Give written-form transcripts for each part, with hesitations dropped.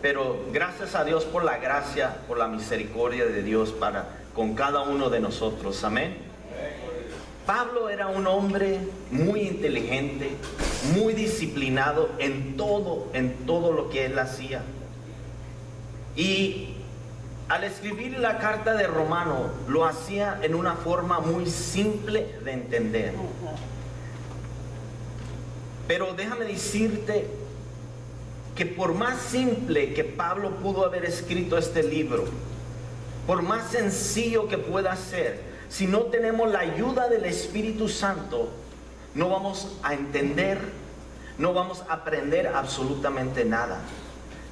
pero gracias a Dios por la gracia, por la misericordia de Dios para con cada uno de nosotros. Amén. Pablo era un hombre muy inteligente, muy disciplinado en todo lo que él hacía. Y al escribir la carta de Romano, lo hacía en una forma muy simple de entender. Pero déjame decirte que por más simple que Pablo pudo haber escrito este libro, por más sencillo que pueda ser, si no tenemos la ayuda del Espíritu Santo, no vamos a entender, no vamos a aprender absolutamente nada.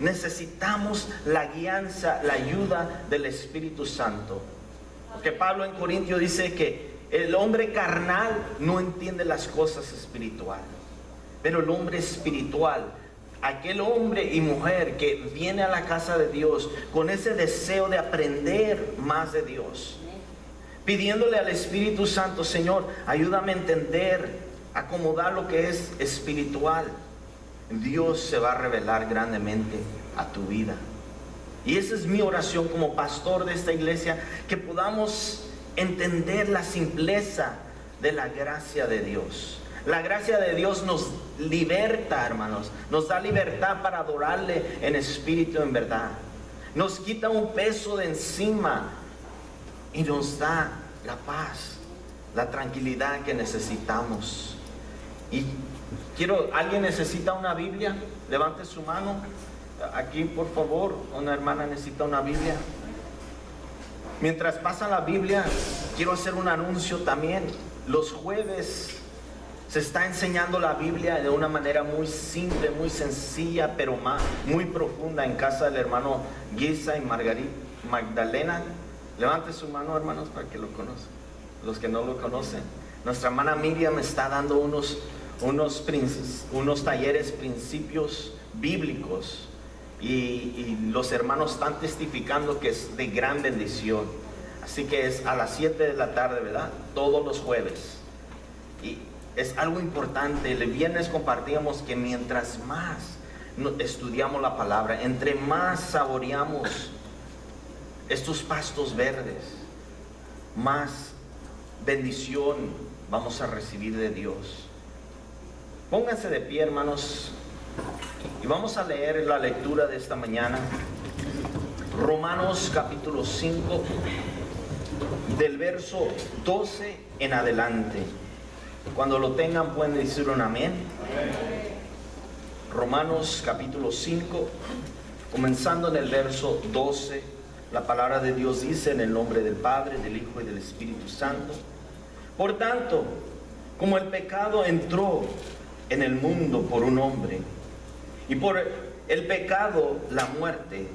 Necesitamos la guianza, la ayuda del Espíritu Santo. Porque Pablo en Corintios dice que el hombre carnal no entiende las cosas espirituales, pero el hombre espiritual, aquel hombre y mujer que viene a la casa de Dios con ese deseo de aprender más de Dios, pidiéndole al Espíritu Santo: Señor, ayúdame a entender, acomodar lo que es espiritual. Dios se va a revelar grandemente a tu vida. Y esa es mi oración como pastor de esta iglesia, que podamos entender la simpleza de la gracia de Dios. La gracia de Dios nos liberta, hermanos, nos da libertad para adorarle en espíritu, en verdad. Nos quita un peso de encima y nos da la paz, la tranquilidad que necesitamos. Y ¿alguien necesita una Biblia? Levante su mano. Aquí, por favor, una hermana necesita una Biblia. Mientras pasa la Biblia, quiero hacer un anuncio también. Los jueves se está enseñando la Biblia de una manera muy simple, muy sencilla, pero muy profunda, en casa del hermano Guisa y Magdalena. Levante su mano, hermanos, para que lo conozcan, los que no lo conocen. Nuestra hermana Miriam está dando unos talleres, principios bíblicos, y los hermanos están testificando que es de gran bendición. Así que es a las 7 de la tarde, ¿verdad? Todos los jueves. Y es algo importante. El viernes compartíamos que mientras más estudiamos la palabra, entre más saboreamos estos pastos verdes, más bendición vamos a recibir de Dios. Pónganse de pie, hermanos, y vamos a leer la lectura de esta mañana. Romanos capítulo 5, del verso 12 en adelante. Cuando lo tengan pueden decir un amén. Romanos capítulo 5, comenzando en el verso 12, la palabra de Dios dice: en el nombre del Padre, del Hijo y del Espíritu Santo. Por tanto, como el pecado entró en el mundo por un hombre, y por el pecado la muerte,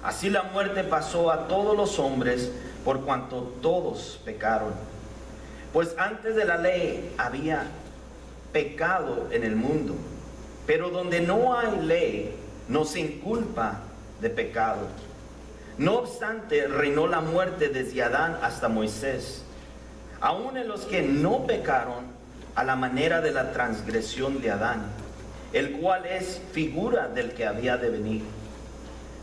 así la muerte pasó a todos los hombres, por cuanto todos pecaron. Pues antes de la ley había pecado en el mundo, pero donde no hay ley no se inculpa de pecado. No obstante, reinó la muerte desde Adán hasta Moisés, aun en los que no pecaron, a la manera de la transgresión de Adán, el cual es figura del que había de venir.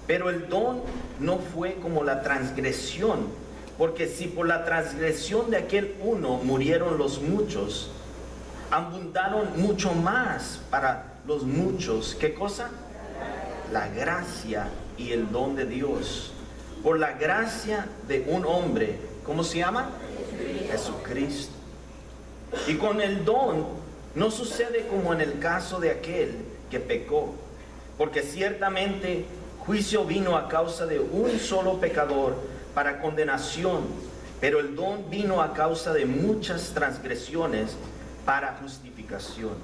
Pero el don no fue como la transgresión, porque si por la transgresión de aquel uno murieron los muchos, abundaron mucho más para los muchos. ¿Qué cosa? La gracia y el don de Dios. Por la gracia de un hombre, ¿cómo se llama? Jesucristo. Y con el don no sucede como en el caso de aquel que pecó, porque ciertamente juicio vino a causa de un solo pecador para condenación, pero el don vino a causa de muchas transgresiones para justificación.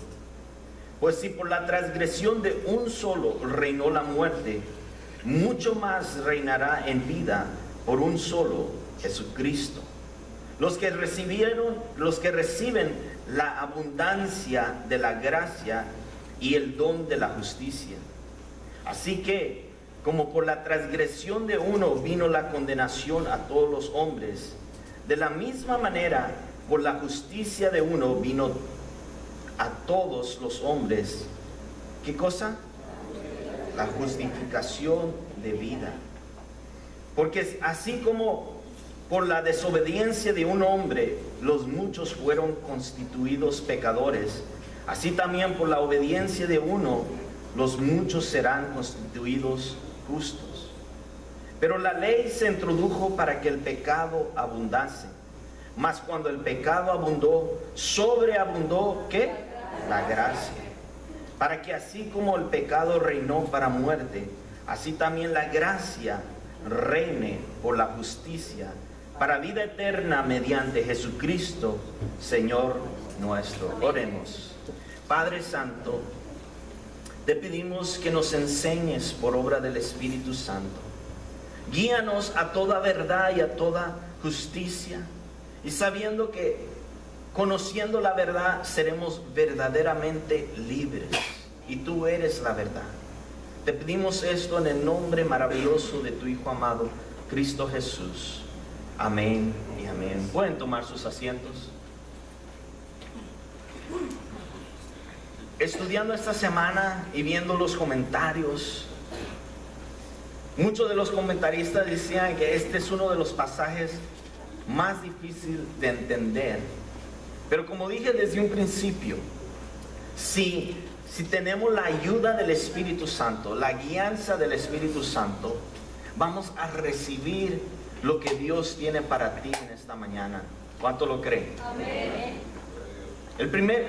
Pues si por la transgresión de un solo reinó la muerte, mucho más reinará en vida por un solo, Jesucristo, los que reciben la abundancia de la gracia y el don de la justicia. Así que, como por la transgresión de uno vino la condenación a todos los hombres, de la misma manera, por la justicia de uno vino a todos los hombres. ¿Qué cosa? la justificación de vida. Porque así como por la desobediencia de un hombre los muchos fueron constituidos pecadores, así también por la obediencia de uno los muchos serán constituidos justos. Pero la ley se introdujo para que el pecado abundase. Mas cuando el pecado abundó, sobreabundó, ¿qué? La gracia. Para que así como el pecado reinó para muerte, así también la gracia reine por la justicia para vida eterna mediante Jesucristo, Señor nuestro. Oremos. Padre Santo, te pedimos que nos enseñes por obra del Espíritu Santo. Guíanos a toda verdad y a toda justicia. Y sabiendo que conociendo la verdad seremos verdaderamente libres. Y tú eres la verdad. Te pedimos esto en el nombre maravilloso de tu Hijo amado, Cristo Jesús. Amén y amén. Pueden tomar sus asientos. Estudiando esta semana y viendo los comentarios, muchos de los comentaristas decían que este es uno de los pasajes más difíciles de entender. Pero como dije desde un principio, si tenemos la ayuda del Espíritu Santo, la guianza del Espíritu Santo, vamos a recibir lo que Dios tiene para ti en esta mañana. ¿Cuánto lo creen? Amén.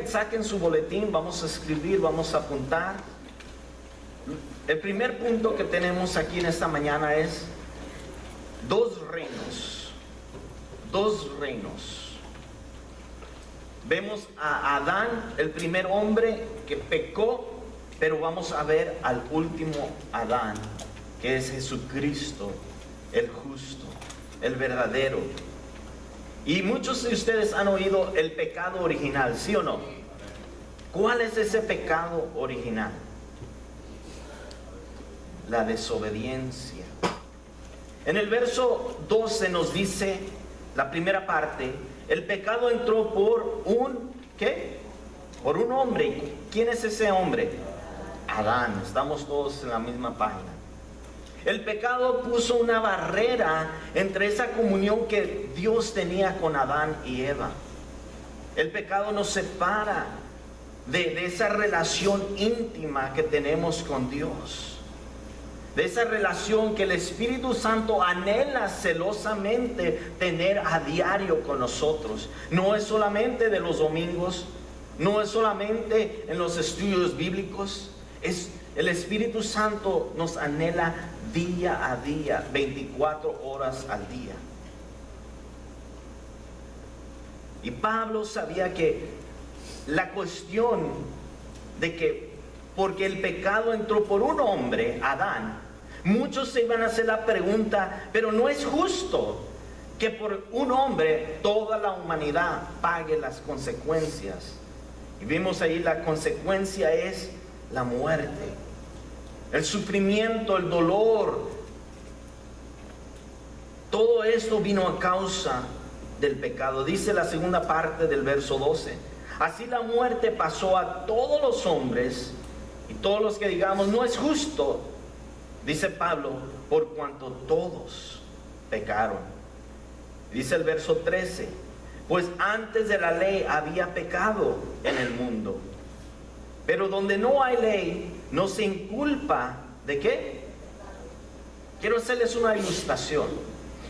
Saquen su boletín, vamos a escribir, vamos a apuntar. El primer punto que tenemos aquí en esta mañana es dos reinos. Dos reinos. Vemos a Adán, el primer hombre que pecó, pero vamos a ver al último Adán, que es Jesucristo, el justo, el verdadero. Y muchos de ustedes han oído el pecado original, ¿sí o no? ¿Cuál es ese pecado original? La desobediencia. En el verso 12 nos dice, la primera parte, el pecado entró por un, ¿qué? Por un hombre. ¿Quién es ese hombre? Adán. Estamos todos en la misma página. El pecado puso una barrera entre esa comunión que Dios tenía con Adán y Eva. El pecado nos separa de esa relación íntima que tenemos con Dios. De esa relación que el Espíritu Santo anhela celosamente tener a diario con nosotros. No es solamente de los domingos, no es solamente en los estudios bíblicos. El Espíritu Santo nos anhela día a día, 24 horas al día. Y Pablo sabía que la cuestión de que porque el pecado entró por un hombre, Adán, muchos se iban a hacer la pregunta, pero no es justo que por un hombre toda la humanidad pague las consecuencias. Y vimos ahí la consecuencia es la muerte. El sufrimiento, el dolor, todo esto vino a causa del pecado. Dice la segunda parte del verso 12. Así la muerte pasó a todos los hombres y todos los que digamos no es justo, dice Pablo, por cuanto todos pecaron. Dice el verso 13, pues antes de la ley había pecado en el mundo. Pero donde no hay ley, no se inculpa ¿de qué? Quiero hacerles una ilustración.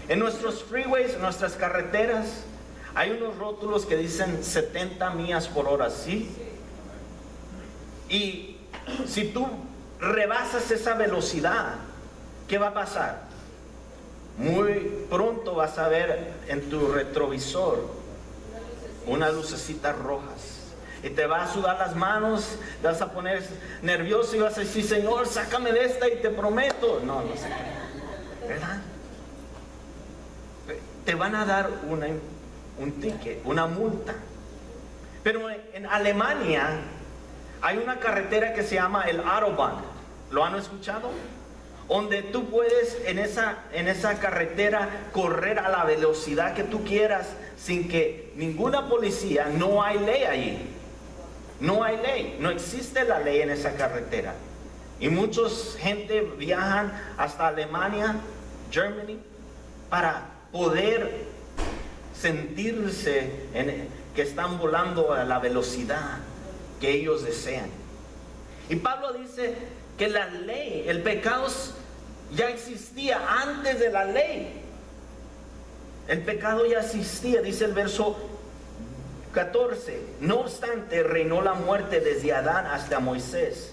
En nuestros freeways, en nuestras carreteras, hay unos rótulos que dicen 70 millas por hora, ¿sí? Y si tú rebasas esa velocidad, ¿qué va a pasar? Muy pronto vas a ver en tu retrovisor unas lucecitas rojas. Y te va a sudar las manos, te vas a poner nervioso y vas a decir, Señor, sácame de esta y te prometo. No sé qué, ¿verdad? Te van a dar un ticket, una multa. Pero en Alemania hay una carretera que se llama el Autobahn. ¿Lo han escuchado? Donde tú puedes en esa carretera correr a la velocidad que tú quieras sin que ninguna policía, no hay ley allí. No hay ley, no existe la ley en esa carretera. Y muchos gente viajan hasta Alemania, Germany, para poder sentirse que están volando a la velocidad que ellos desean. Y Pablo dice que la ley, el pecado ya existía antes de la ley. El pecado ya existía, dice el verso 14. No obstante, reinó la muerte desde Adán hasta Moisés,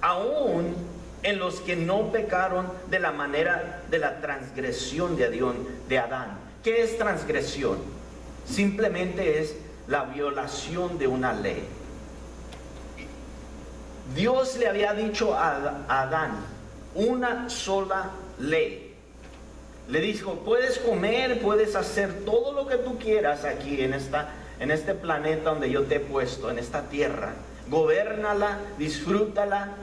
aún en los que no pecaron de la manera de la transgresión de Adán. ¿Qué es transgresión? Simplemente es la violación de una ley. Dios le había dicho a Adán una sola ley. Le dijo: puedes comer, puedes hacer todo lo que tú quieras aquí en este planeta donde yo te he puesto, en esta tierra. Gobiérnala, disfrútala,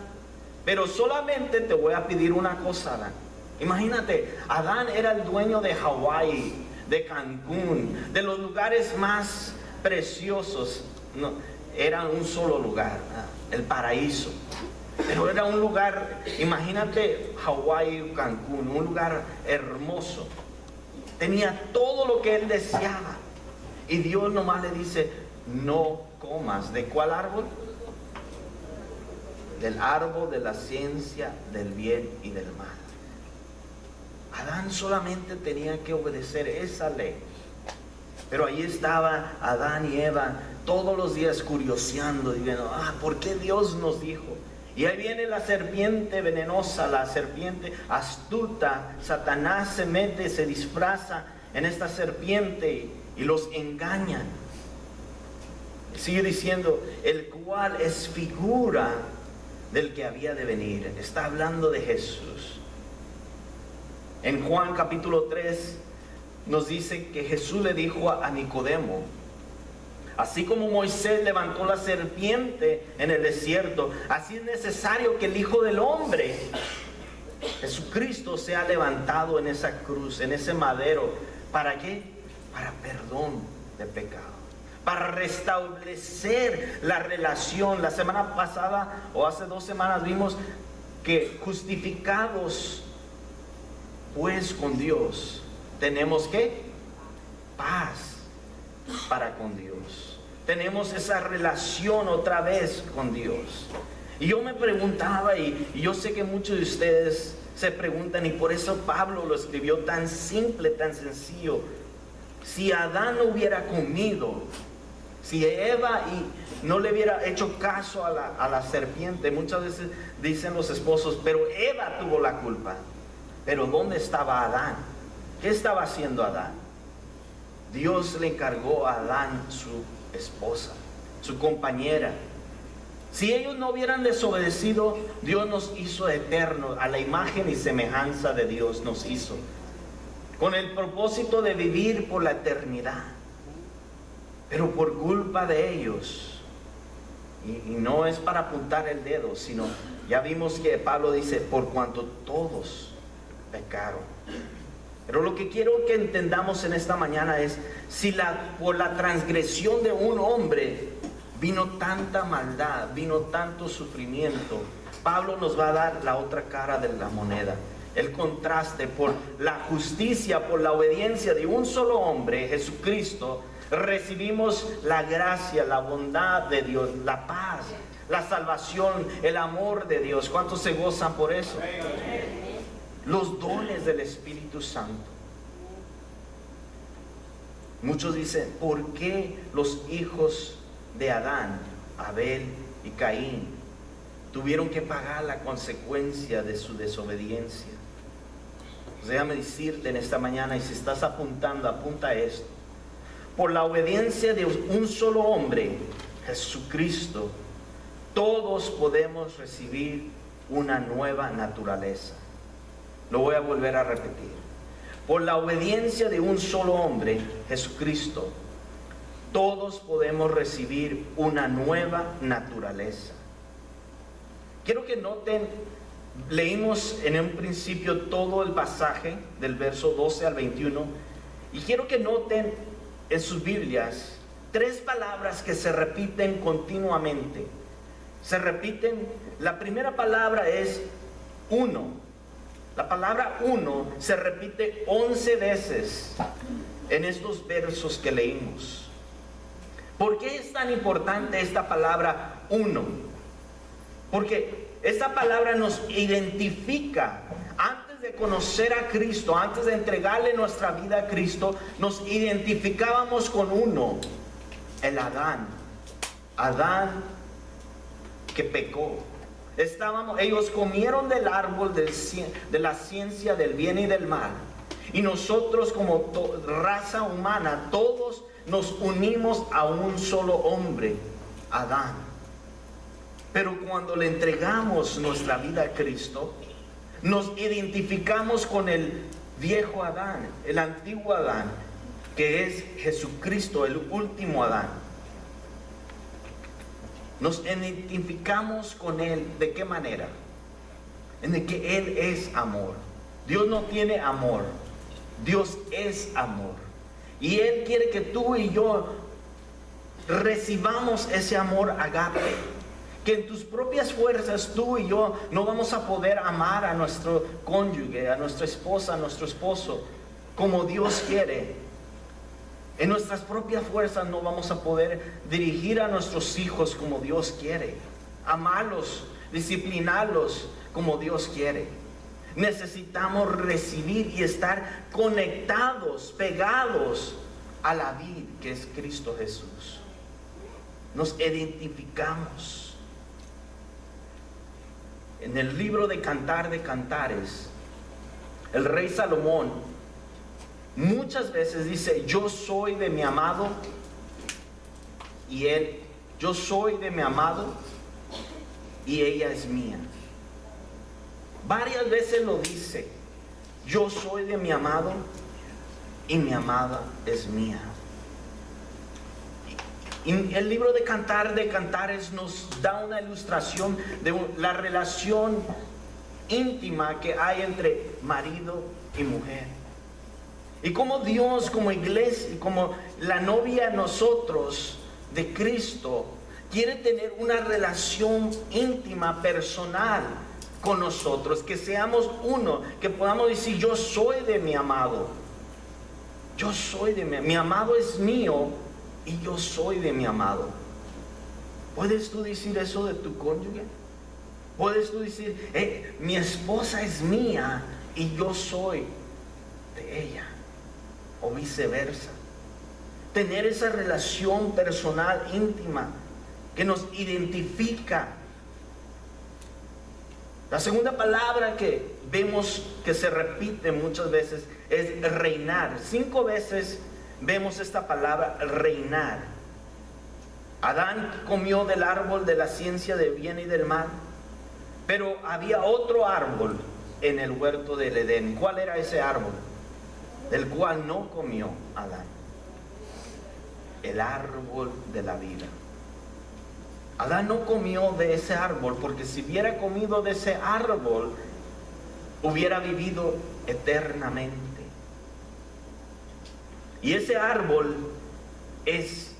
pero solamente te voy a pedir una cosa, Adán. Imagínate, Adán era el dueño de Hawái, de Cancún, de los lugares más preciosos. No, era un solo lugar, el paraíso. Pero era un lugar, imagínate Hawái, Cancún, un lugar hermoso. Tenía todo lo que él deseaba. Y Dios nomás le dice: no comas. ¿De cuál árbol? Del árbol de la ciencia del bien y del mal. Adán solamente tenía que obedecer esa ley. Pero ahí estaba Adán y Eva todos los días curioseando, diciendo: ¿por qué Dios nos dijo? Y ahí viene la serpiente venenosa, la serpiente astuta. Satanás se mete, se disfraza en esta serpiente y los engaña. Sigue diciendo: el cual es figura del que había de venir. Está hablando de Jesús. En Juan capítulo 3 nos dice que Jesús le dijo a Nicodemo: así como Moisés levantó la serpiente en el desierto, así es necesario que el Hijo del Hombre, Jesucristo, sea levantado en esa cruz, en ese madero. ¿Para qué? Para perdón de pecado, para restablecer la relación. La semana pasada o hace 2 semanas vimos que justificados pues con Dios, tenemos ¿qué? Paz para con Dios. Tenemos esa relación otra vez con Dios. Y yo me preguntaba, y yo sé que muchos de ustedes se preguntan, y por eso Pablo lo escribió tan simple, tan sencillo. Si Adán no hubiera comido, si Eva no le hubiera hecho caso a la serpiente, muchas veces dicen los esposos: pero Eva tuvo la culpa. Pero ¿dónde estaba Adán? ¿Qué estaba haciendo Adán? Dios le encargó a Adán su esposa, su compañera. Si ellos no hubieran desobedecido, Dios nos hizo eternos, a la imagen y semejanza de Dios nos hizo, con el propósito de vivir por la eternidad. Pero por culpa de ellos, y no es para apuntar el dedo, sino ya vimos que Pablo dice: por cuanto todos pecaron. Pero lo que quiero que entendamos en esta mañana es: si por la transgresión de un hombre vino tanta maldad, vino tanto sufrimiento, Pablo nos va a dar la otra cara de la moneda, el contraste. Por la justicia, por la obediencia de un solo hombre, Jesucristo, recibimos la gracia, la bondad de Dios, la paz, la salvación, el amor de Dios. ¿Cuántos se gozan por eso? Los dones del Espíritu Santo. Muchos dicen: ¿por qué los hijos de Adán, Abel y Caín, tuvieron que pagar la consecuencia de su desobediencia? Pues déjame decirte en esta mañana, y si estás apuntando, apunta esto: por la obediencia de un solo hombre, Jesucristo, todos podemos recibir una nueva naturaleza. Lo voy a volver a repetir. Por la obediencia de un solo hombre, Jesucristo, todos podemos recibir una nueva naturaleza. Quiero que noten, leímos en un principio todo el pasaje del verso 12 al 21, y quiero que noten en sus Biblias 3 palabras que se repiten continuamente. se repiten. La primera palabra es uno. La palabra uno se repite 11 veces en estos versos que leímos. ¿Por qué es tan importante esta palabra uno? Porque esta palabra nos identifica. Antes de conocer a Cristo, antes de entregarle nuestra vida a Cristo, nos identificábamos con uno, el Adán. Adán que pecó. Ellos comieron del árbol de la ciencia del bien y del mal. Y nosotros como raza humana, todos nos unimos a un solo hombre, Adán. Pero cuando le entregamos nuestra vida a Cristo, nos identificamos con el viejo Adán, el antiguo Adán, que es Jesucristo, el último Adán. Nos identificamos con Él. ¿De qué manera? En el que Él es amor. Dios no tiene amor. Dios es amor. Y Él quiere que tú y yo recibamos ese amor agape. Que en tus propias fuerzas tú y yo no vamos a poder amar a nuestro cónyuge, a nuestra esposa, a nuestro esposo, como Dios quiere. En nuestras propias fuerzas no vamos a poder dirigir a nuestros hijos como Dios quiere. Amarlos, disciplinarlos como Dios quiere. Necesitamos recibir y estar conectados, pegados a la vid que es Cristo Jesús. Nos identificamos. En el libro de Cantar de Cantares, el rey Salomón muchas veces dice: yo soy de mi amado y él, yo soy de mi amado y ella es mía. Varias veces lo dice: yo soy de mi amado y mi amada es mía. Y el libro de Cantar de Cantares nos da una ilustración de la relación íntima que hay entre marido y mujer. Y como Dios, como iglesia, como la novia nosotros de Cristo, quiere tener una relación íntima, personal con nosotros. Que seamos uno, que podamos decir: yo soy de mi amado. Yo soy de mi amado es mío. Y yo soy de mi amado. ¿Puedes tú decir eso de tu cónyuge? ¿Puedes tú decir: mi esposa es mía y yo soy de ella? O viceversa. Tener esa relación personal, íntima, que nos identifica. La segunda palabra que vemos que se repite muchas veces es reinar. 5 veces vemos esta palabra reinar. Adán comió del árbol de la ciencia del bien y del mal, pero había otro árbol en el huerto del Edén. ¿Cuál era ese árbol? Del cual no comió Adán. El árbol de la vida. Adán no comió de ese árbol, porque si hubiera comido de ese árbol, hubiera vivido eternamente. Y ese árbol es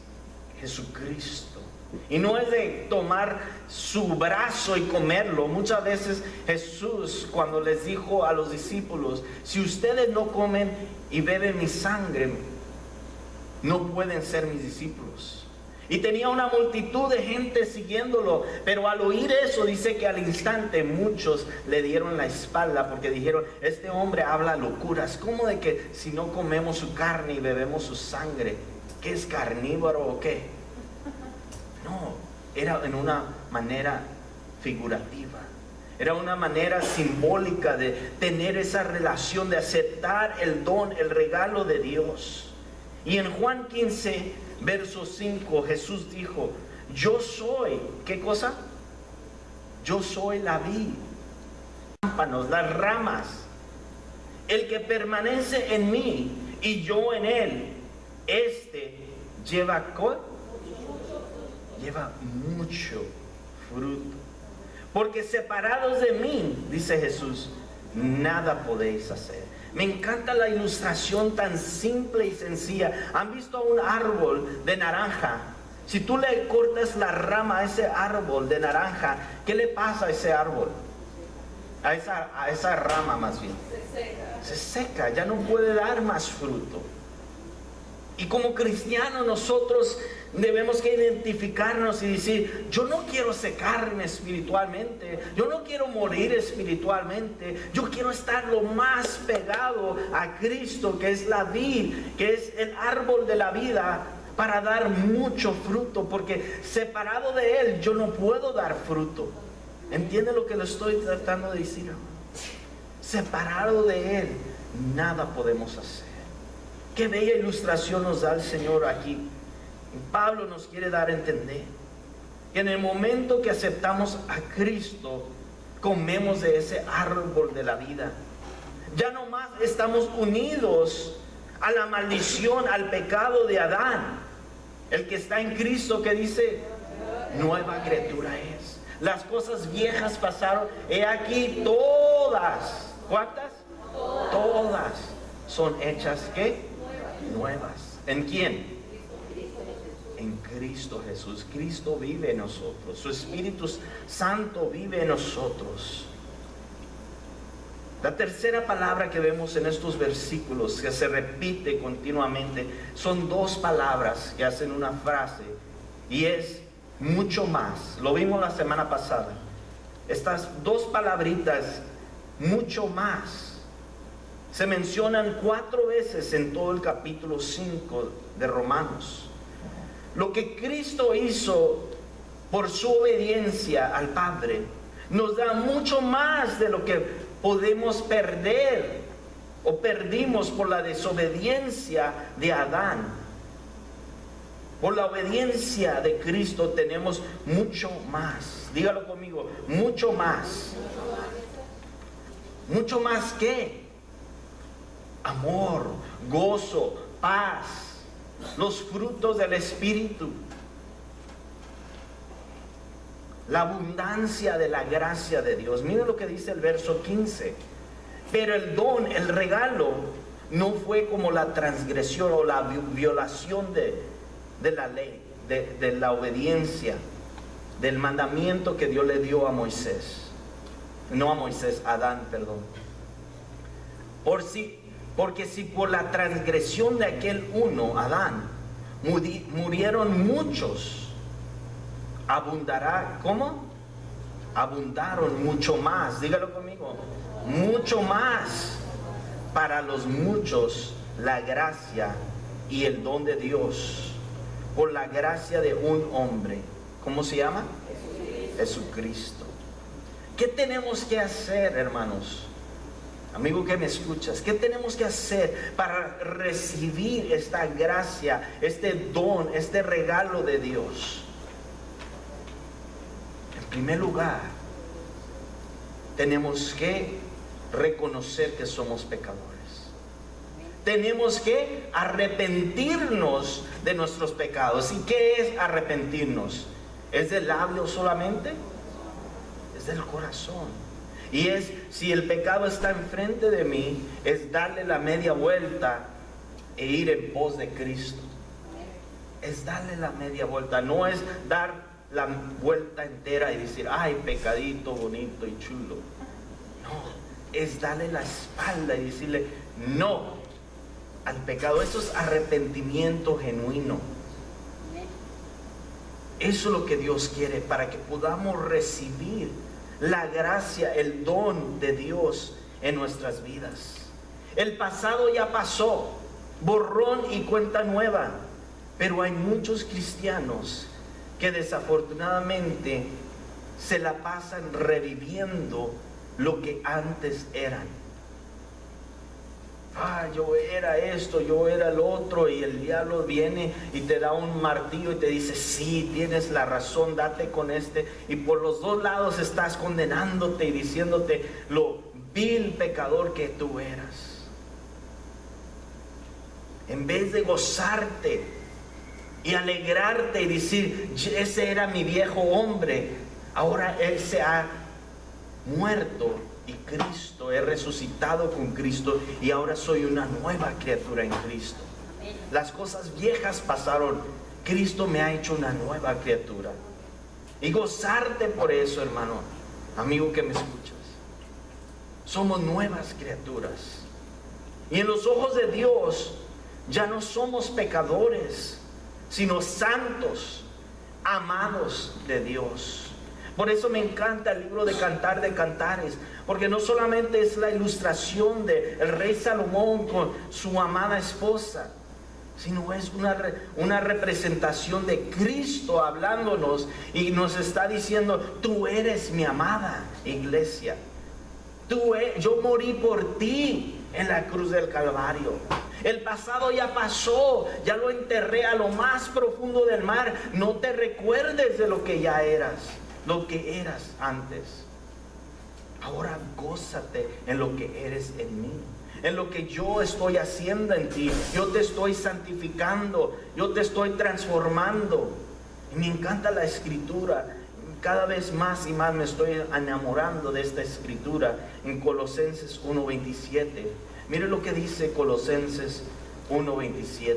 Jesucristo. Y no es de tomar su brazo y comerlo. Muchas veces Jesús, cuando les dijo a los discípulos: si ustedes no comen y beben mi sangre, no pueden ser mis discípulos. Y tenía una multitud de gente siguiéndolo, pero al oír eso dice que al instante muchos le dieron la espalda, porque dijeron: este hombre habla locuras. ¿Cómo de que si no comemos su carne y bebemos su sangre, qué es, carnívoro o qué? No, era en una manera figurativa. Era una manera simbólica de tener esa relación, de aceptar el don, el regalo de Dios. Y en Juan 15, verso 5, Jesús dijo: yo soy, ¿qué cosa? Yo soy la vid, las ramas. El que permanece en mí y yo en él, este lleva mucho fruto. Porque separados de mí, dice Jesús, nada podéis hacer. Me encanta la ilustración tan simple y sencilla. ¿Han visto un árbol de naranja Si tú le cortas la rama a ese árbol de naranja, ¿qué le pasa a ese árbol? A esa rama más bien. Se seca, ya no puede dar más fruto. Y como cristianos nosotros debemos que identificarnos y decir, yo no quiero secarme espiritualmente, yo no quiero morir espiritualmente, yo quiero estar lo más pegado a Cristo, que es la vid, que es el árbol de la vida, para dar mucho fruto, porque separado de Él yo no puedo dar fruto. ¿Entiende lo que le estoy tratando de decir? Separado de Él nada podemos hacer. Qué bella ilustración nos da el Señor aquí. Pablo nos quiere dar a entender que en el momento que aceptamos a Cristo, comemos de ese árbol de la vida. Ya no más estamos unidos a la maldición, al pecado de Adán. El que está en Cristo, que dice, nueva criatura es. Las cosas viejas pasaron, he aquí todas. ¿Cuántas? Todas son hechas, ¿qué? Nuevas. ¿En quién? En Cristo Jesús. Cristo vive en nosotros. Su Espíritu Santo vive en nosotros. La tercera palabra que vemos en estos versículos, que se repite continuamente, son dos palabras que hacen una frase, y es mucho más. Lo vimos la semana pasada. Estas dos palabritas, mucho más, se mencionan 4 veces en todo el capítulo 5 de Romanos. Lo que Cristo hizo por su obediencia al Padre nos da mucho más de lo que podemos perder o perdimos por la desobediencia de Adán. Por la obediencia de Cristo tenemos mucho más. Dígalo conmigo, mucho más. ¿Mucho más qué? Amor, gozo, paz, los frutos del Espíritu, la abundancia de la gracia de Dios. Miren lo que dice el verso 15. Pero el don, el regalo, no fue como la transgresión o la violación de la ley, de la obediencia, del mandamiento que Dios le dio a Moisés. No a Moisés, a Adán, perdón. Porque si por la transgresión de aquel uno, Adán, murieron muchos, abundará, ¿cómo? Abundaron mucho más, dígalo conmigo, mucho más para los muchos la gracia y el don de Dios, por la gracia de un hombre. ¿Cómo se llama? Jesucristo. ¿Qué tenemos que hacer, hermanos? Amigo que me escuchas, ¿qué tenemos que hacer para recibir esta gracia, este don, este regalo de Dios? En primer lugar, tenemos que reconocer que somos pecadores. Tenemos que arrepentirnos de nuestros pecados. ¿Y qué es arrepentirnos? ¿Es del labio solamente? Es del corazón. Y es, si el pecado está enfrente de mí, es darle la media vuelta e ir en pos de Cristo. Es darle la media vuelta, no es dar la vuelta entera y decir, ay, pecadito, bonito y chulo. No, es darle la espalda y decirle no al pecado. Eso es arrepentimiento genuino. Eso es lo que Dios quiere, para que podamos recibir la gracia, el don de Dios en nuestras vidas. El pasado ya pasó, borrón y cuenta nueva. Pero hay muchos cristianos que desafortunadamente se la pasan reviviendo lo que antes eran. Yo era esto, yo era el otro, y el diablo viene y te da un martillo y te dice, sí, tienes la razón, date con este, y por los dos lados estás condenándote y diciéndote lo vil pecador que tú eras. En vez de gozarte y alegrarte y decir, ese era mi viejo hombre, ahora él se ha muerto y Cristo, he resucitado con Cristo y ahora soy una nueva criatura en Cristo. Las cosas viejas pasaron Cristo me ha hecho una nueva criatura. Y gozarte por eso, hermano, amigo que me escuchas. Somos nuevas criaturas. Y en los ojos de Dios ya no somos pecadores, sino santos, amados de Dios. Por eso me encanta el libro de Cantar de Cantares, porque no solamente es la ilustración del rey Salomón con su amada esposa, sino es una representación de Cristo hablándonos y nos está diciendo: tú eres mi amada iglesia. Yo morí por ti en la cruz del Calvario. El pasado ya pasó, ya lo enterré a lo más profundo del mar. No te recuerdes de lo que ya eras, lo que eras antes. Ahora gózate en lo que eres en mí, en lo que yo estoy haciendo en ti. Yo te estoy santificando, yo te estoy transformando. Y me encanta la escritura. Cada vez más y más me estoy enamorando de esta escritura en Colosenses 1:27. Mire lo que dice Colosenses 1:27.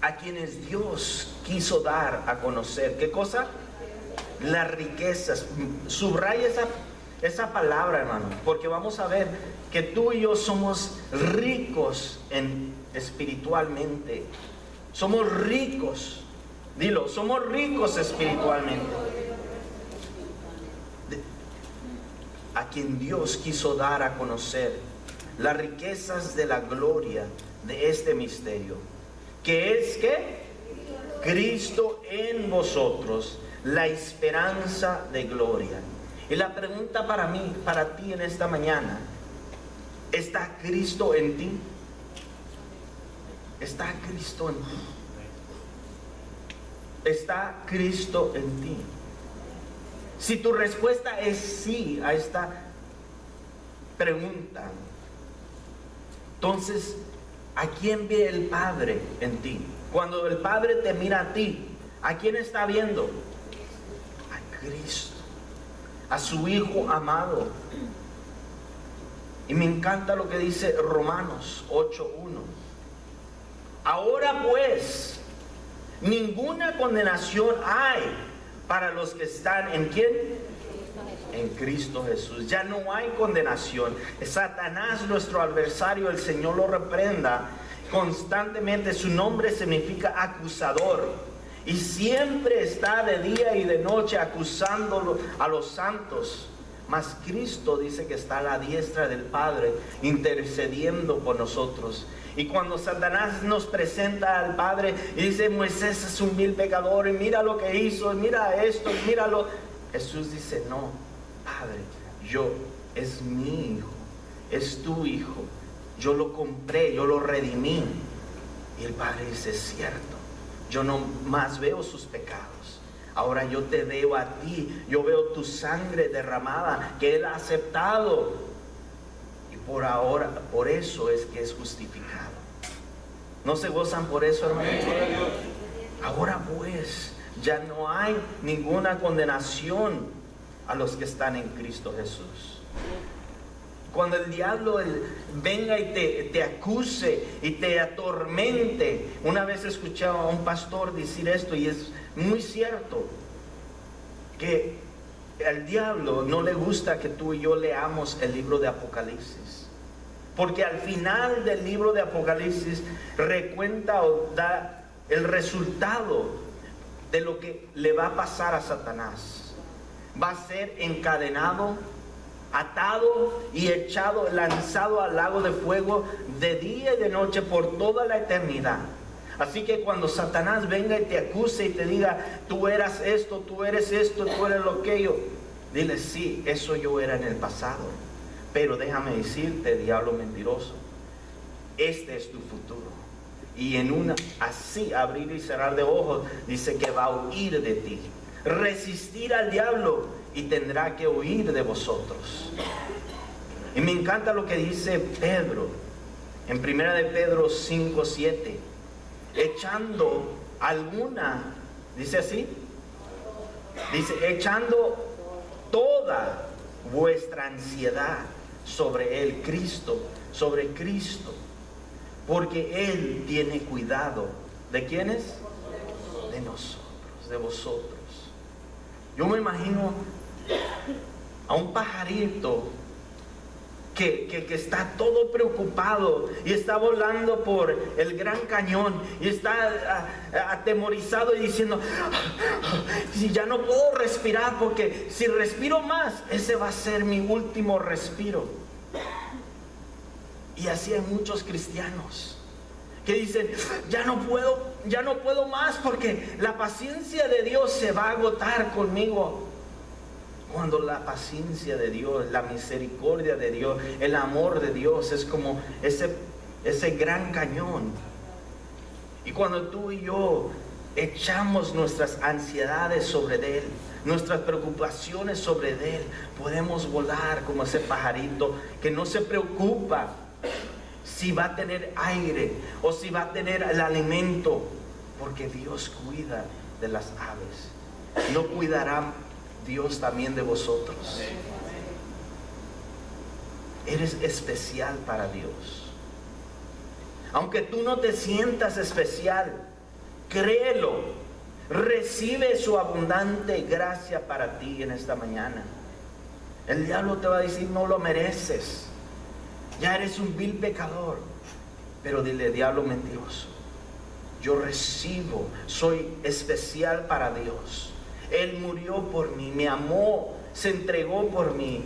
A quienes Dios quiso dar a conocer, ¿qué cosa? Las riquezas. Subraya esa palabra, hermano, porque vamos a ver que tú y yo somos ricos espiritualmente. Somos ricos. Dilo, somos ricos espiritualmente. A quien Dios quiso dar a conocer las riquezas de la gloria de este misterio, que es que Cristo en vosotros, la esperanza de gloria. Y la pregunta para mí, para ti en esta mañana: ¿está Cristo en ti? ¿Está Cristo en ti? ¿Está Cristo en ti? Si tu respuesta es sí a esta pregunta, entonces, ¿a quién ve el Padre en ti? Cuando el Padre te mira a ti, ¿a quién está viendo? A Cristo, a su Hijo amado. Y me encanta lo que dice Romanos 8:1. Ahora pues, ninguna condenación hay para los que están ¿en quién? En Cristo Jesús. Ya no hay condenación. Satanás, nuestro adversario, el Señor lo reprenda constantemente. Su nombre significa acusador, y siempre está de día y de noche acusando a los santos. Mas Cristo dice que está a la diestra del Padre intercediendo por nosotros. Y cuando Satanás nos presenta al Padre y dice: Moisés es un vil pecador, y mira lo que hizo, y mira esto, y míralo, Jesús dice: no, Padre, es mi hijo, es tu hijo, yo lo compré, yo lo redimí. Y el Padre dice: es cierto, yo no más veo sus pecados, ahora yo te veo a ti, yo veo tu sangre derramada que Él ha aceptado. Por eso es que es justificado. ¿No se gozan por eso, hermano? Ahora pues, ya no hay ninguna condenación a los que están en Cristo Jesús. Cuando el diablo venga y te acuse y te atormente. Una vez escuché a un pastor decir esto, y es muy cierto, que al diablo no le gusta que tú y yo leamos el libro de Apocalipsis, porque al final del libro de Apocalipsis recuenta o da el resultado de lo que le va a pasar a Satanás. Va a ser encadenado, atado y echado, lanzado al lago de fuego de día y de noche por toda la eternidad. Así que cuando Satanás venga y te acuse y te diga: tú eras esto, tú eres lo aquello, dile: sí, eso yo era en el pasado, pero déjame decirte, diablo mentiroso, este es tu futuro. Y en una así abrir y cerrar de ojos dice que va a huir de ti. Resistir al diablo y tendrá que huir de vosotros. Y me encanta lo que dice Pedro en 1 de Pedro 5:7. Echando alguna, dice así, dice: echando toda vuestra ansiedad sobre el Cristo, sobre Cristo, porque Él tiene cuidado. ¿De quiénes? De nosotros, de vosotros. Yo me imagino a un pajarito que está todo preocupado y está volando por el Gran Cañón y está atemorizado y diciendo, si ya no puedo respirar, porque si respiro más, ese va a ser mi último respiro. Y así hay muchos cristianos que dicen, ya no puedo más, porque la paciencia de Dios se va a agotar conmigo. Cuando la paciencia de Dios, la misericordia de Dios, el amor de Dios es como ese gran cañón. Y cuando tú y yo echamos nuestras ansiedades sobre Él, nuestras preocupaciones sobre Él, podemos volar como ese pajarito que no se preocupa si va a tener aire o si va a tener el alimento, porque Dios cuida de las aves. ¿No cuidará Dios también de vosotros? Eres especial para Dios. Aunque tú no te sientas especial, créelo. Recibe su abundante gracia para ti en esta mañana. El diablo te va a decir, no lo mereces, ya eres un vil pecador. Pero dile, diablo mentiroso, yo recibo, soy especial para Dios. Él murió por mí, me amó, se entregó por mí.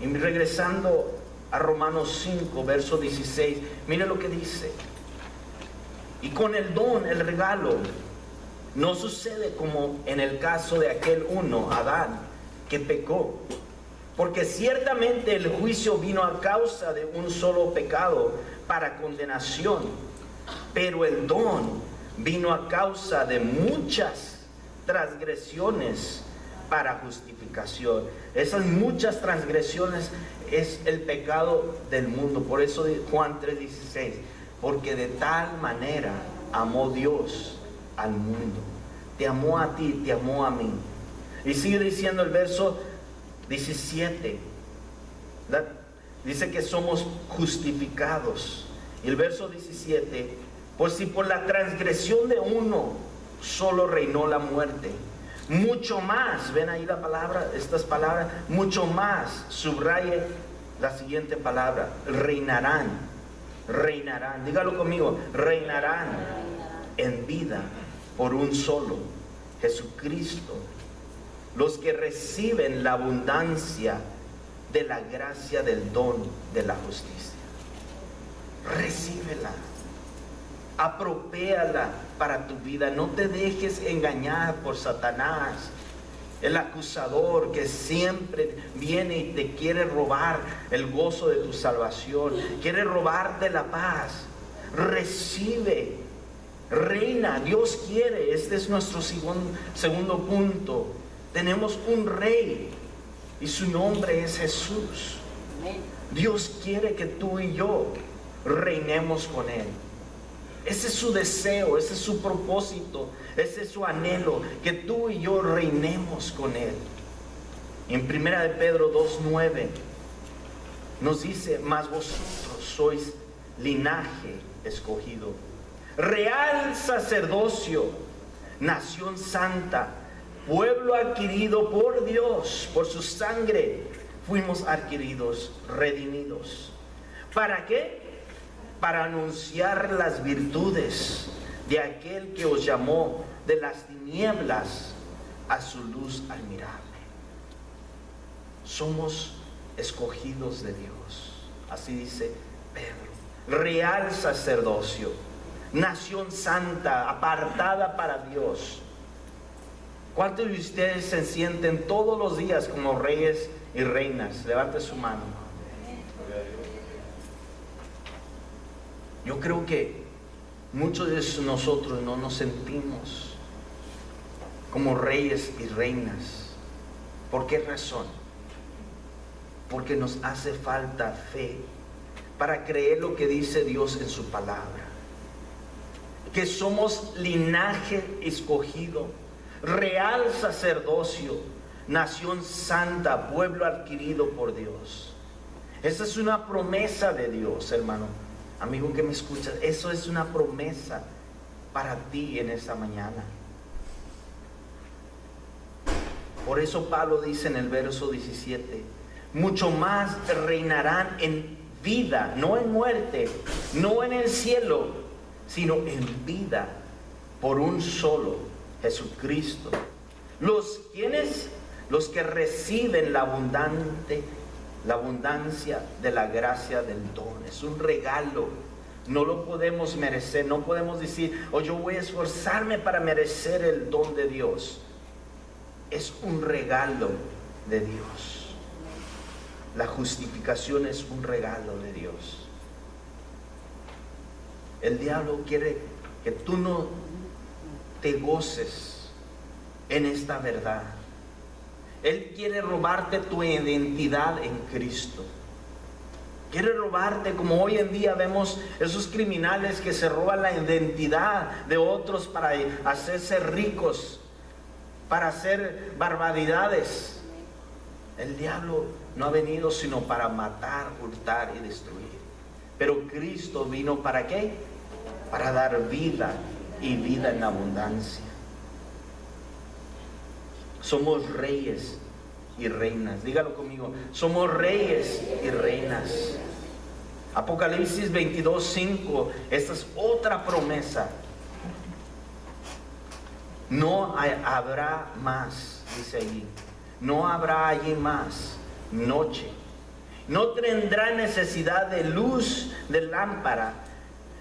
Y regresando a Romanos 5, verso 16, mire lo que dice. Y con el don, el regalo, no sucede como en el caso de aquel uno, Adán, que pecó. Porque ciertamente el juicio vino a causa de un solo pecado para condenación, pero el don vino a causa de muchas transgresiones para justificación. Esas muchas transgresiones es el pecado del mundo. Por eso Juan 3:16, porque de tal manera amó Dios al mundo. Te amó a ti, te amó a mí. Y sigue diciendo el verso 17, dice que somos justificados. Y el verso 17, pues si por la transgresión de uno solo reinó la muerte, mucho más, ven ahí la palabra, estas palabras, mucho más, subraye la siguiente palabra, reinarán, dígalo conmigo, reinarán en vida por un solo, Jesucristo, los que reciben la abundancia de la gracia del don de la justicia. Recíbela, apropiala para tu vida. No te dejes engañar por Satanás, el acusador que siempre viene y te quiere robar el gozo de tu salvación, quiere robarte la paz. Recibe, reina, Dios quiere. Este es nuestro segundo punto. Tenemos un rey y su nombre es Jesús. Dios quiere que tú y yo reinemos con Él. Ese es su deseo, ese es su propósito, ese es su anhelo, que tú y yo reinemos con Él. En 1 de Pedro 2:9 nos dice, mas vosotros sois linaje escogido, real sacerdocio, nación santa, pueblo adquirido por Dios, por su sangre fuimos adquiridos, redimidos. ¿Para qué? Para anunciar las virtudes de aquel que os llamó de las tinieblas a su luz admirable. Somos escogidos de Dios, así dice Pedro. Real sacerdocio, nación santa, apartada para Dios. ¿Cuántos de ustedes se sienten todos los días como reyes y reinas? Levante su mano. Yo creo que muchos de nosotros no nos sentimos como reyes y reinas. ¿Por qué razón? Porque nos hace falta fe para creer lo que dice Dios en su palabra. Que somos linaje escogido, real sacerdocio, nación santa, pueblo adquirido por Dios. Esa es una promesa de Dios, hermano. amigo que me escuchas, eso es una promesa para ti en esta mañana. Por eso Pablo dice en el verso 17, mucho más reinarán en vida, no en muerte, no en el cielo, sino en vida, por un solo, Jesucristo. ¿Quiénes? Los que reciben la abundancia de la gracia del don. Es un regalo, no lo podemos merecer, no podemos decir, yo voy a esforzarme para merecer el don de Dios. Es un regalo de Dios. La justificación es un regalo de Dios. El diablo quiere que tú no te goces en esta verdad. Él quiere robarte tu identidad en Cristo. Quiere robarte, como hoy en día vemos esos criminales que se roban la identidad de otros para hacerse ricos, para hacer barbaridades. El diablo no ha venido sino para matar, hurtar y destruir. Pero Cristo vino ¿para qué? Para dar vida y vida en abundancia. Somos reyes y reinas. Dígalo conmigo. Somos reyes y reinas. Apocalipsis 22:5. Esta es otra promesa. No habrá más, dice allí. No habrá allí más noche. No tendrá necesidad de luz de lámpara,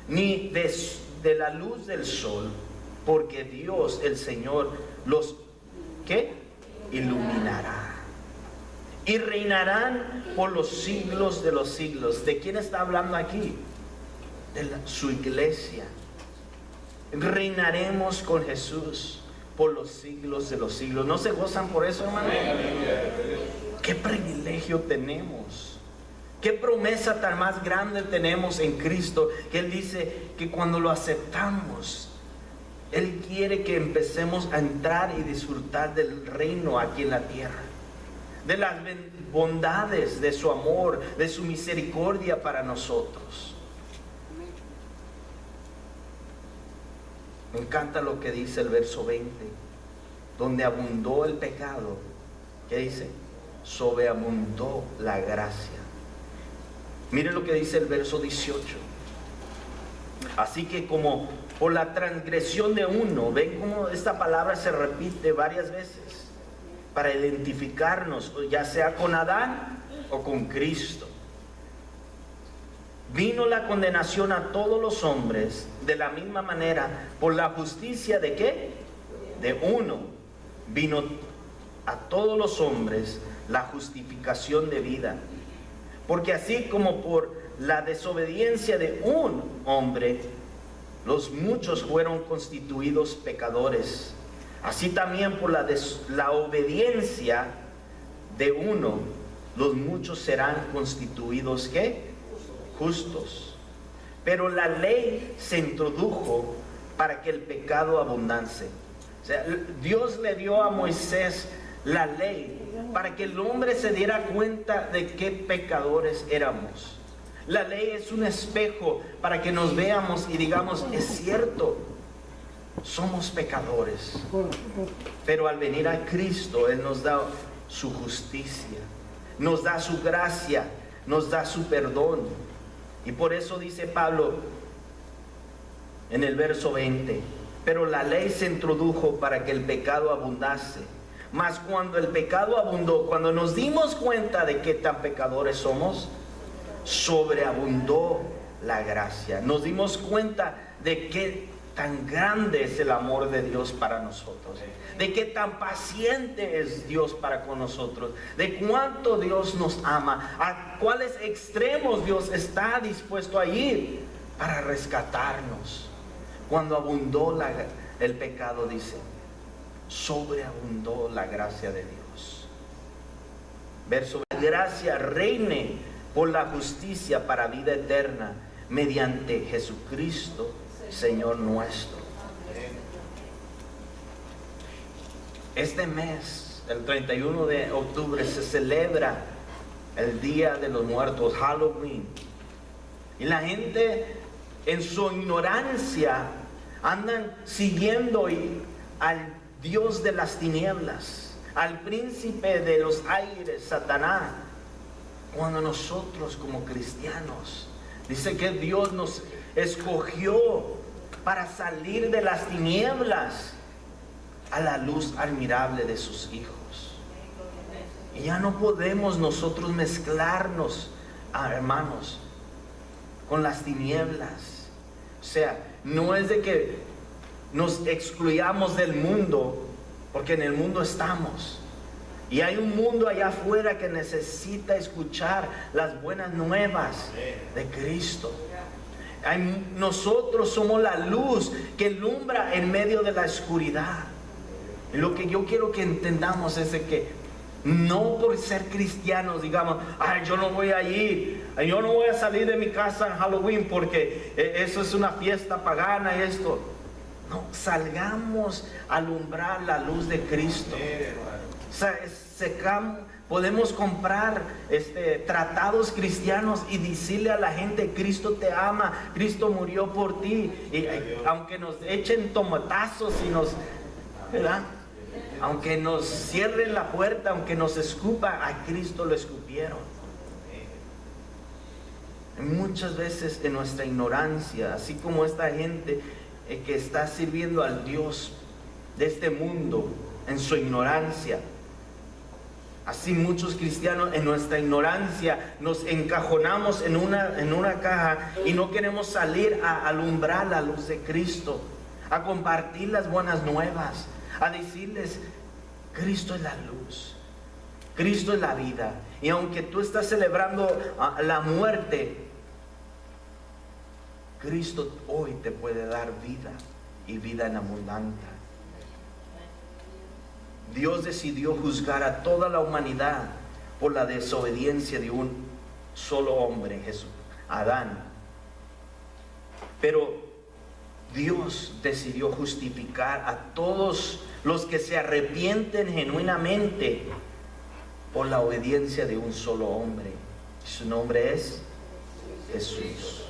ni de la luz del sol, porque Dios, el Señor, los ¿qué? Iluminará. Y reinarán por los siglos de los siglos. ¿De quién está hablando aquí? De su iglesia. Reinaremos con Jesús por los siglos de los siglos. ¿No se gozan por eso, hermano? Qué privilegio tenemos. Qué promesa tan más grande tenemos en Cristo, que Él dice que cuando lo aceptamos, Él quiere que empecemos a entrar y disfrutar del reino aquí en la tierra, de las bondades de su amor, de su misericordia para nosotros. Me encanta lo que dice el verso 20, donde abundó el pecado. ¿Qué dice? Sobreabundó la gracia. Mire lo que dice el verso 18. Así que como por la transgresión de uno, ven cómo esta palabra se repite varias veces para identificarnos, ya sea con Adán o con Cristo. Vino la condenación a todos los hombres de la misma manera, por la justicia de ¿qué? De uno. Vino a todos los hombres la justificación de vida. Porque así como por la desobediencia de un hombre, los muchos fueron constituidos pecadores, así también por la obediencia de uno, los muchos serán constituidos ¿qué? Justos. Pero la ley se introdujo para que el pecado abundase. O sea, Dios le dio a Moisés la ley para que el hombre se diera cuenta de qué pecadores éramos. La ley es un espejo para que nos veamos y digamos, es cierto, somos pecadores. Pero al venir a Cristo, Él nos da su justicia, nos da su gracia, nos da su perdón. Y por eso dice Pablo en el verso 20, pero la ley se introdujo para que el pecado abundase. Mas cuando el pecado abundó, cuando nos dimos cuenta de qué tan pecadores somos, sobreabundó la gracia. Nos dimos cuenta de qué tan grande es el amor de Dios para nosotros, de qué tan paciente es Dios para con nosotros, de cuánto Dios nos ama, a cuáles extremos Dios está dispuesto a ir para rescatarnos. Cuando abundó el pecado, dice, sobreabundó la gracia de Dios. Verso: la gracia reine por la justicia para vida eterna mediante Jesucristo, Señor nuestro. Este mes, el 31 de octubre, se celebra el Día de los Muertos, Halloween. Y la gente en su ignorancia andan siguiendo al Dios de las tinieblas, al príncipe de los aires, Satanás. Cuando nosotros como cristianos, dice que Dios nos escogió para salir de las tinieblas a la luz admirable de sus hijos. Y ya no podemos nosotros mezclarnos, hermanos, con las tinieblas. O sea, no es de que nos excluyamos del mundo, porque en el mundo estamos. Y hay un mundo allá afuera que necesita escuchar las buenas nuevas de Cristo. Nosotros somos la luz que alumbra en medio de la oscuridad. Y lo que yo quiero que entendamos es de que no por ser cristianos digamos, ay, yo no voy a ir, yo no voy a salir de mi casa en Halloween porque eso es una fiesta pagana y esto. No, salgamos a alumbrar la luz de Cristo. O sea, podemos comprar tratados cristianos y decirle a la gente, Cristo te ama, Cristo murió por ti. Y aunque nos echen tomatazos y ¿verdad? Aunque nos cierren la puerta, aunque nos escupa, a Cristo lo escupieron. Muchas veces en nuestra ignorancia, así como esta gente que está sirviendo al Dios de este mundo en su ignorancia, así muchos cristianos en nuestra ignorancia nos encajonamos en una caja y no queremos salir a alumbrar la luz de Cristo, a compartir las buenas nuevas, a decirles, Cristo es la luz, Cristo es la vida. Y aunque tú estás celebrando la muerte, Cristo hoy te puede dar vida y vida en abundancia. Dios decidió juzgar a toda la humanidad por la desobediencia de un solo hombre, Jesús, Adán. Pero Dios decidió justificar a todos los que se arrepienten genuinamente por la obediencia de un solo hombre. Su nombre es Jesús.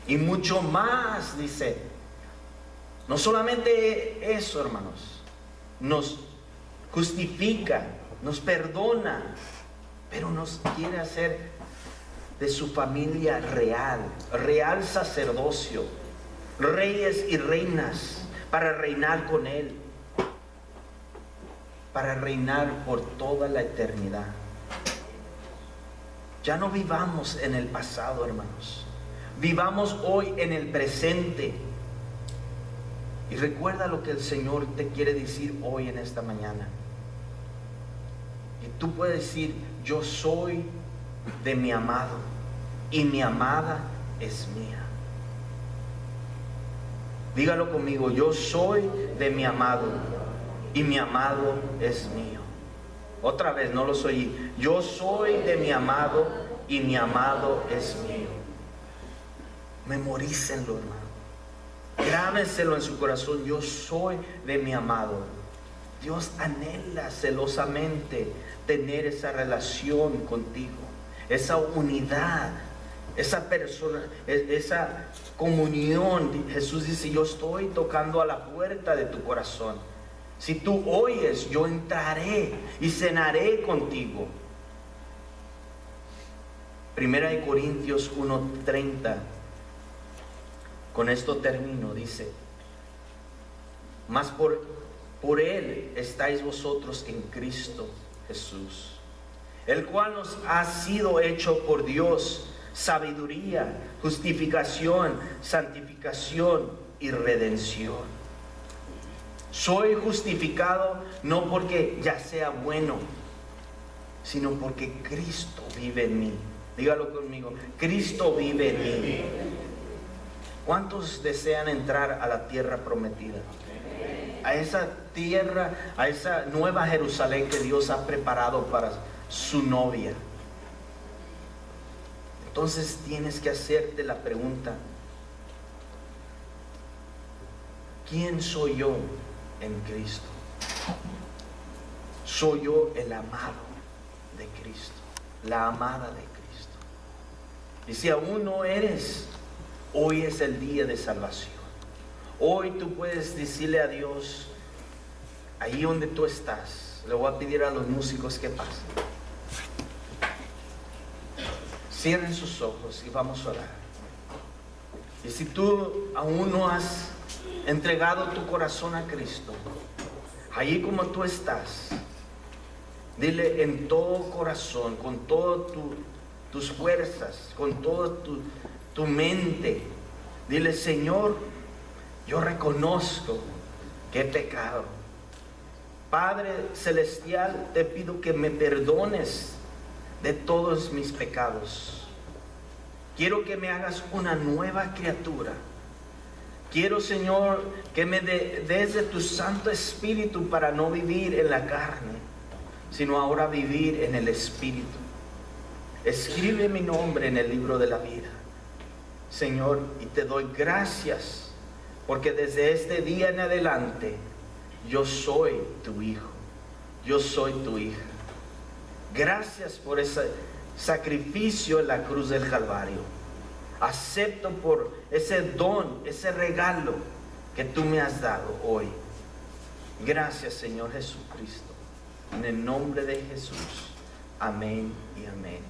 Y mucho más, dice, no solamente eso, hermanos, nos justifica, nos perdona, pero nos quiere hacer de su familia real, real sacerdocio, reyes y reinas, para reinar con Él, para reinar por toda la eternidad. Ya no vivamos en el pasado, hermanos, vivamos hoy en el presente. Y recuerda lo que el Señor te quiere decir hoy en esta mañana. Y tú puedes decir, yo soy de mi amado y mi amada es mía. Dígalo conmigo, yo soy de mi amado y mi amado es mío. Otra vez, no lo soy. Yo soy de mi amado y mi amado es mío. Memorícenlo, hermano. Grábenselo en su corazón. Yo soy de mi amado. Dios anhela celosamente tener esa relación contigo, esa unidad, esa persona, esa comunión. Jesús dice, yo estoy tocando a la puerta de tu corazón. Si tú oyes, yo entraré y cenaré contigo. Primera de Corintios 1:30. Con esto termino, dice, mas por Él estáis vosotros en Cristo Jesús, el cual nos ha sido hecho por Dios sabiduría, justificación, santificación y redención. Soy justificado no porque ya sea bueno, sino porque Cristo vive en mí. Dígalo conmigo, Cristo vive en mí. ¿Cuántos desean entrar a la tierra prometida? A esa tierra, a esa nueva Jerusalén que Dios ha preparado para su novia. Entonces tienes que hacerte la pregunta, ¿quién soy yo en Cristo? Soy yo el amado de Cristo, la amada de Cristo. Y si aún no eres, hoy es el día de salvación. Hoy tú puedes decirle a Dios, ahí donde tú estás. Le voy a pedir a los músicos que pasen. Cierren sus ojos y vamos a orar. Y si tú aún no has entregado tu corazón a Cristo, allí como tú estás, dile en todo corazón, con todas tus fuerzas, con toda tu mente, dile: Señor, yo reconozco que he pecado. Padre celestial, te pido que me perdones de todos mis pecados. Quiero que me hagas una nueva criatura. Quiero, Señor, que me des de tu Santo Espíritu para no vivir en la carne, sino ahora vivir en el Espíritu. Escribe mi nombre en el libro de la vida, Señor, y te doy gracias, porque desde este día en adelante, yo soy tu hijo, yo soy tu hija. Gracias por ese sacrificio en la cruz del Calvario. Acepto por ese don, ese regalo que tú me has dado hoy. Gracias, Señor Jesucristo. En el nombre de Jesús. Amén y amén.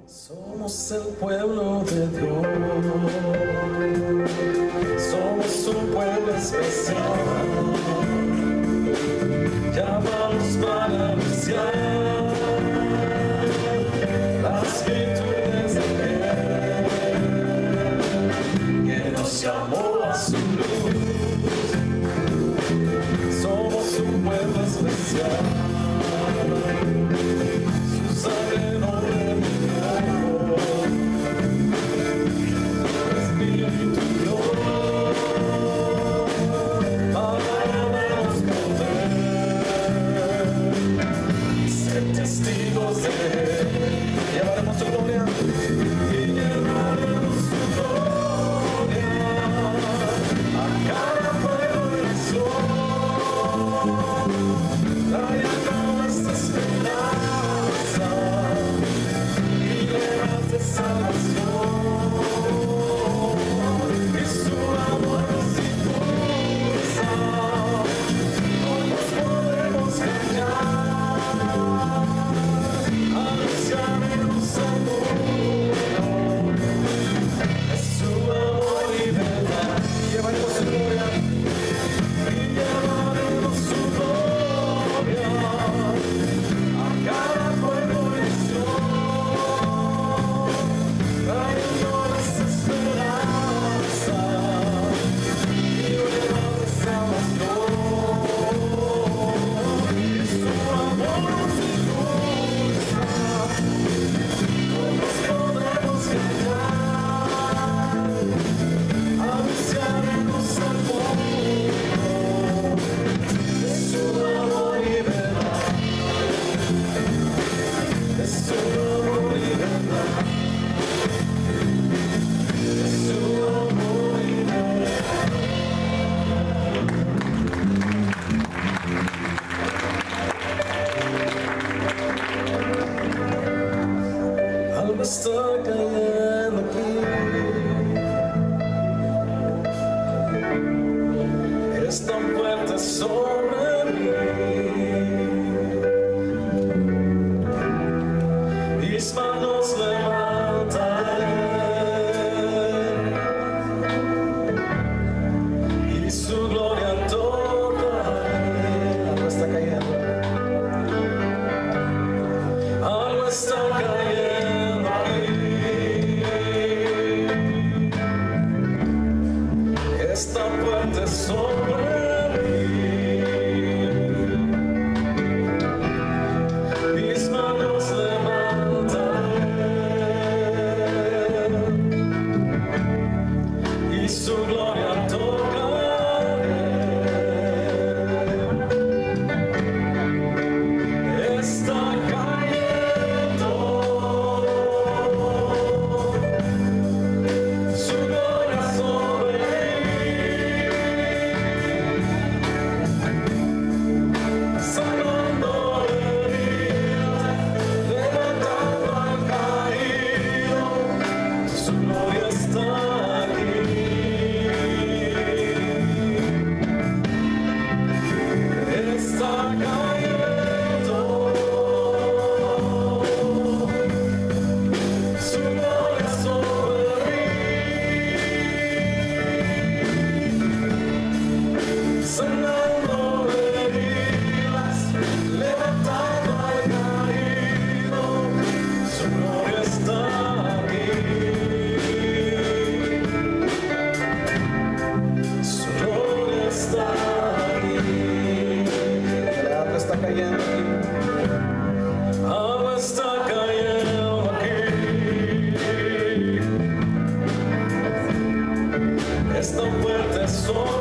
Somos el pueblo de Dios. Somos un pueblo especial. Llamados para anunciar las virtudes de aquel que nos llamó a su luz. Somos un pueblo especial. Su sangre no redimió. Espíritu Dios, para darnos poder y ser testigos de Él. Llevaremos su gloria y llevaremos su gloria a cada pueblo y nación, trayendo nuestra esperanza y leras de salvación. Y su amor nos impulsa, no nos podemos callar, anunciaremos al mundo de su amor y verdad. Llevaremos su gloria y llevaremos su gloria a cada pueblo y nación, trayendo nuestra esperanza y nueva de salvación. Y su amor nos impulsa, no nos podemos callar, anunciaremos al mundo de su amor y verdad, de su amor y verdad, de su amor y verdad. Algo está cayendo aquí. Es tan fuerte sobre mí. Mis manos levantaré y su gloria tocaré. Algo está cayendo. Algo está cayendo aquí. Es tan fuerte sobre mí. Mis manos levantaré y su gloria tocaré. Está cayendo su gloria sobre mí. es tan fuerte, solo